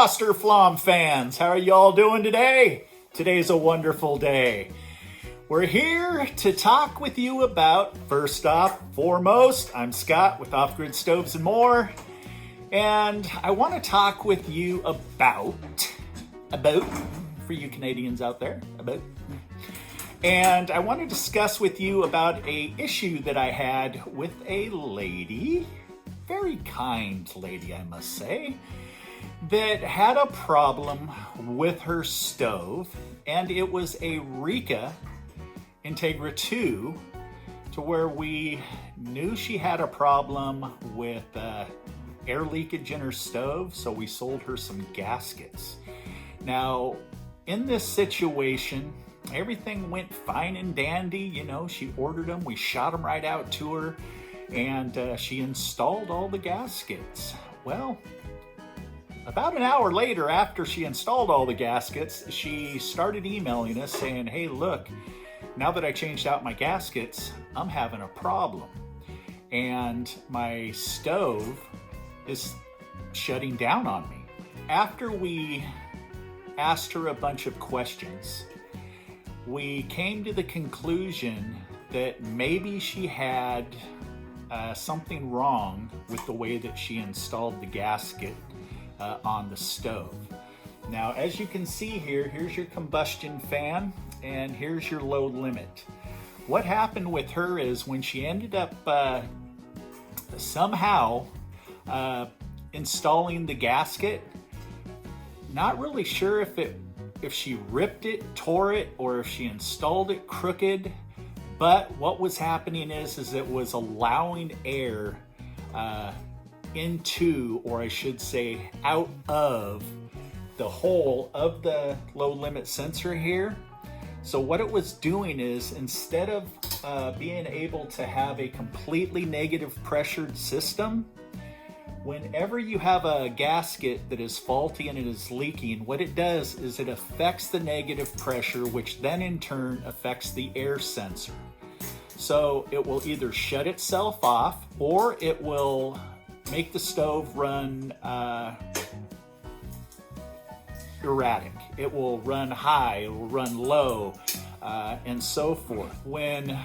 Austroflamm fans, how are y'all doing today? Today's a wonderful day. We're here to talk with you about, first off, foremost, I'm Scott with Off Grid Stoves and More, and I want to talk with you about, for you Canadians out there, and I want to discuss with you about a issue that I had with a lady, very kind lady I must say, that had a problem with her stove, and it was a Rika Integra 2, to where we knew she had a problem with air leakage in her stove, so we sold her some gaskets. Now, in this situation, everything went fine and dandy. You know, she ordered them, we shot them right out to her, and she installed all the gaskets. Well, about an hour later, after she installed all the gaskets, she started emailing us saying, hey, look, now that I changed out my gaskets, I'm having a problem. And my stove is shutting down on me. After we asked her a bunch of questions, we came to the conclusion that maybe she had something wrong with the way that she installed the gasket on the stove. Now, as you can see here, here's your combustion fan and here's your load limit. What happened with her is when she ended up somehow installing the gasket, not really sure if she ripped it, tore it, or if she installed it crooked, but what was happening is it was allowing air into, or I should say out of, the hole of the low limit sensor here. So what it was doing is, instead of being able to have a completely negative pressured system, whenever you have a gasket that is faulty and it is leaking, what it does is it affects the negative pressure, which then in turn affects the air sensor. So it will either shut itself off, or it will make the stove run erratic. It will run high, it will run low, and so forth. When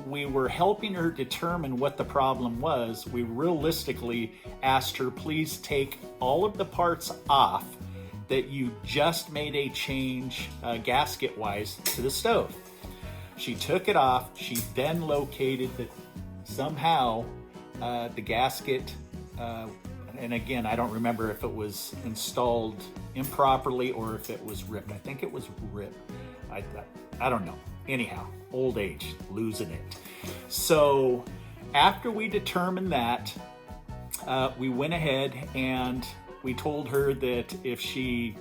we were helping her determine what the problem was, we realistically asked her, please take all of the parts off that you just made a change gasket-wise to the stove. She took it off. She then located that somehow the gasket, and again, I don't remember if it was installed improperly or if it was ripped. I think it was ripped. I don't know. Anyhow, old age, losing it. So after we determined that, we went ahead and we told her that if she,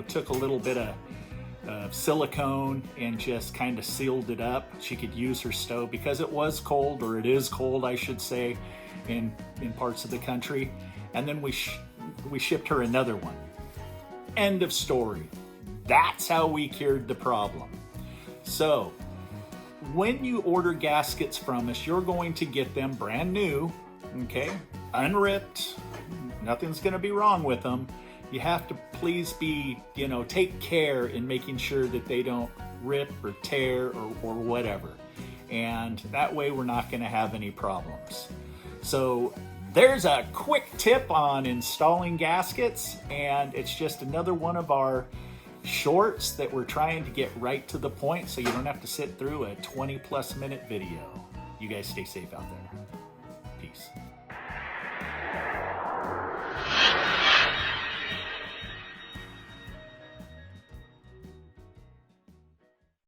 took a little bit of silicone and just kind of sealed it up, she could use her stove, because it was cold, or it is cold, I should say, in parts of the country. And then we shipped her another one. End of story. That's how we cured the problem. So when you order gaskets from us, you're going to get them brand new, okay, unripped. Nothing's going to be wrong with them. You have to please be, take care in making sure that they don't rip or tear or whatever. And that way we're not going to have any problems. So there's a quick tip on installing gaskets, and it's just another one of our shorts that we're trying to get right to the point, so you don't have to sit through a 20+ minute video. You guys stay safe out there. Peace.